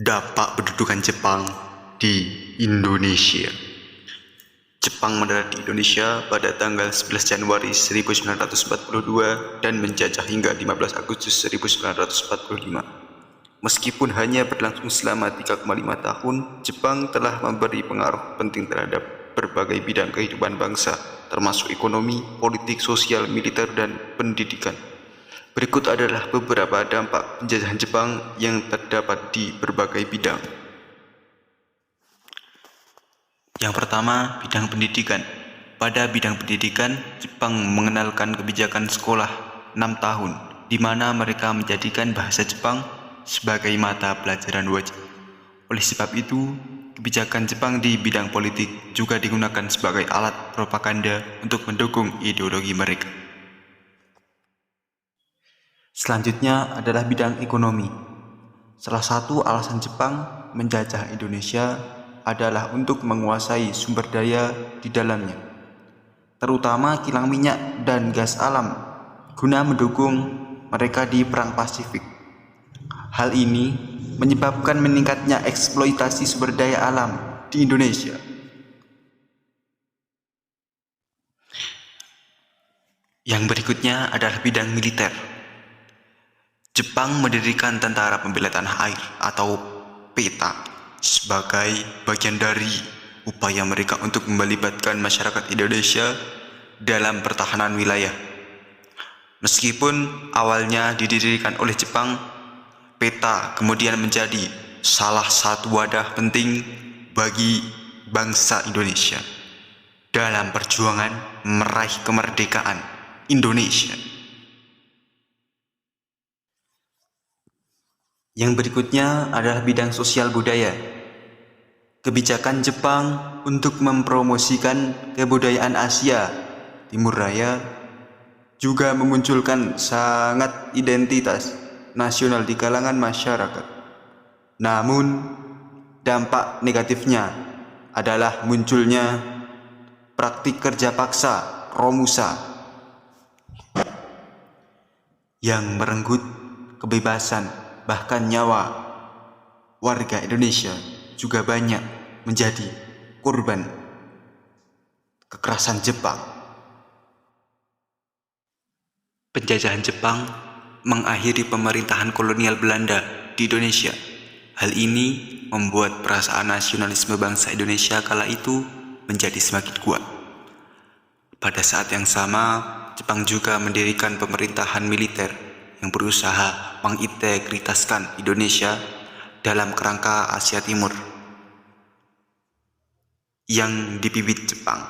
Dampak pendudukan Jepang di Indonesia. Jepang mendarat di Indonesia pada tanggal 11 Januari 1942 dan menjajah hingga 15 Agustus 1945. Meskipun hanya berlangsung selama 3,5 tahun, Jepang telah memberi pengaruh penting terhadap berbagai bidang kehidupan bangsa, termasuk ekonomi, politik, sosial, militer, dan pendidikan. Berikut adalah beberapa dampak penjajahan Jepang yang terdapat di berbagai bidang. Yang pertama, bidang pendidikan. Pada bidang pendidikan, Jepang mengenalkan kebijakan sekolah 6 tahun, di mana mereka menjadikan bahasa Jepang sebagai mata pelajaran wajib. Oleh sebab itu, kebijakan Jepang di bidang politik juga digunakan sebagai alat propaganda untuk mendukung ideologi mereka. Selanjutnya adalah bidang ekonomi. Salah satu alasan Jepang menjajah Indonesia adalah untuk menguasai sumber daya di dalamnya, terutama kilang minyak dan gas alam, guna mendukung mereka di Perang Pasifik. Hal ini menyebabkan meningkatnya eksploitasi sumber daya alam di Indonesia. Yang berikutnya adalah bidang militer. Jepang mendirikan Tentara Pembela Tanah Air atau PETA sebagai bagian dari upaya mereka untuk melibatkan masyarakat Indonesia dalam pertahanan wilayah. Meskipun awalnya didirikan oleh Jepang, PETA kemudian menjadi salah satu wadah penting bagi bangsa Indonesia dalam perjuangan meraih kemerdekaan Indonesia. Yang berikutnya adalah bidang sosial budaya. Kebijakan Jepang untuk mempromosikan kebudayaan Asia Timur Raya juga memunculkan sangat identitas nasional di kalangan masyarakat. Namun, dampak negatifnya adalah munculnya praktik kerja paksa Romusa yang merenggut kebebasan bahkan nyawa warga Indonesia. Juga banyak menjadi korban kekerasan Jepang. Penjajahan Jepang mengakhiri pemerintahan kolonial Belanda di Indonesia. Hal ini membuat perasaan nasionalisme bangsa Indonesia kala itu menjadi semakin kuat. Pada saat yang sama, Jepang juga mendirikan pemerintahan militer yang berusaha mengintegritaskan Indonesia dalam kerangka Asia Timur yang dipimpin Jepang.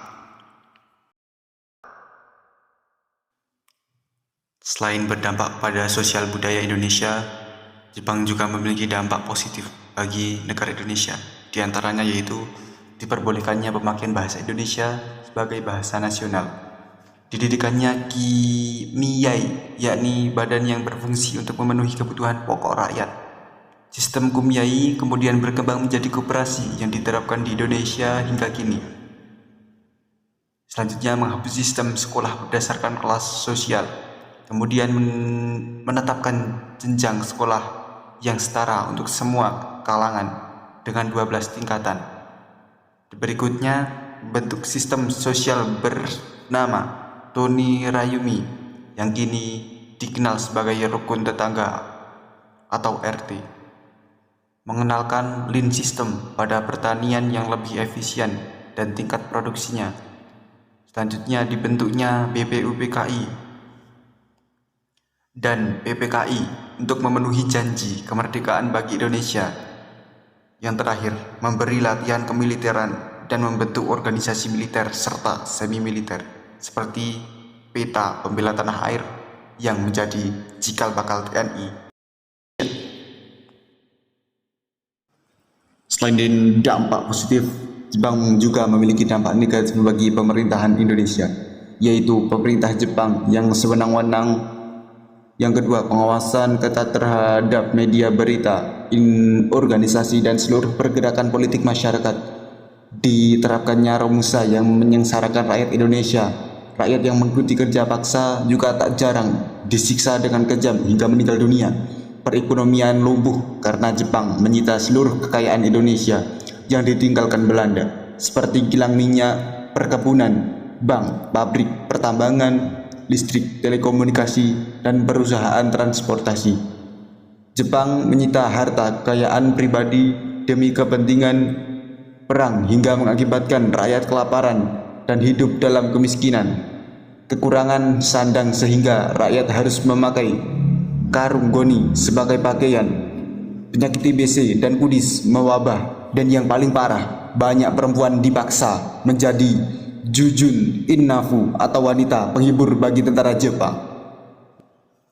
Selain berdampak pada sosial budaya Indonesia, Jepang juga memiliki dampak positif bagi negara Indonesia. Di antaranya yaitu diperbolehkannya pemakaian bahasa Indonesia sebagai bahasa nasional. Didirikannya KIMIAI, yakni badan yang berfungsi untuk memenuhi kebutuhan pokok rakyat. Sistem KIMIAI kemudian berkembang menjadi koperasi yang diterapkan di Indonesia hingga kini. Selanjutnya, menghapus sistem sekolah berdasarkan kelas sosial, kemudian menetapkan jenjang sekolah yang setara untuk semua kalangan dengan 12 tingkatan. Berikutnya, bentuk sistem sosial bernama Toni Rayumi yang kini dikenal sebagai rukun tetangga atau RT, mengenalkan lean system pada pertanian yang lebih efisien dan tingkat produksinya. Selanjutnya dibentuknya BPUPKI dan PPKI untuk memenuhi janji kemerdekaan bagi Indonesia. Yang terakhir, memberi latihan kemiliteran dan membentuk organisasi militer serta semi-militer seperti PETA Pembela Tanah Air yang menjadi cikal bakal TNI. Selain dari dampak positif, Jepang juga memiliki dampak negatif bagi pemerintahan Indonesia, yaitu pemerintah Jepang yang sewenang-wenang. Yang kedua, pengawasan ketat terhadap media berita, organisasi dan seluruh pergerakan politik masyarakat. Diterapkannya Romusa yang menyengsarakan rakyat Indonesia. Rakyat yang mengikuti kerja paksa juga tak jarang disiksa dengan kejam hingga meninggal dunia. perekonomian lumpuh karena Jepang menyita seluruh kekayaan Indonesia yang ditinggalkan Belanda, seperti kilang minyak, perkebunan, bank, pabrik, pertambangan, listrik, telekomunikasi, dan perusahaan transportasi. Jepang menyita harta kekayaan pribadi demi kepentingan perang hingga mengakibatkan rakyat kelaparan dan hidup dalam kemiskinan, kekurangan sandang sehingga rakyat harus memakai karung goni sebagai pakaian, penyakit TBC dan kudis mewabah, dan yang paling parah, banyak perempuan dipaksa menjadi jujun innafu atau wanita penghibur bagi tentara Jepang.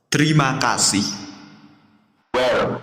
Terima kasih. Well,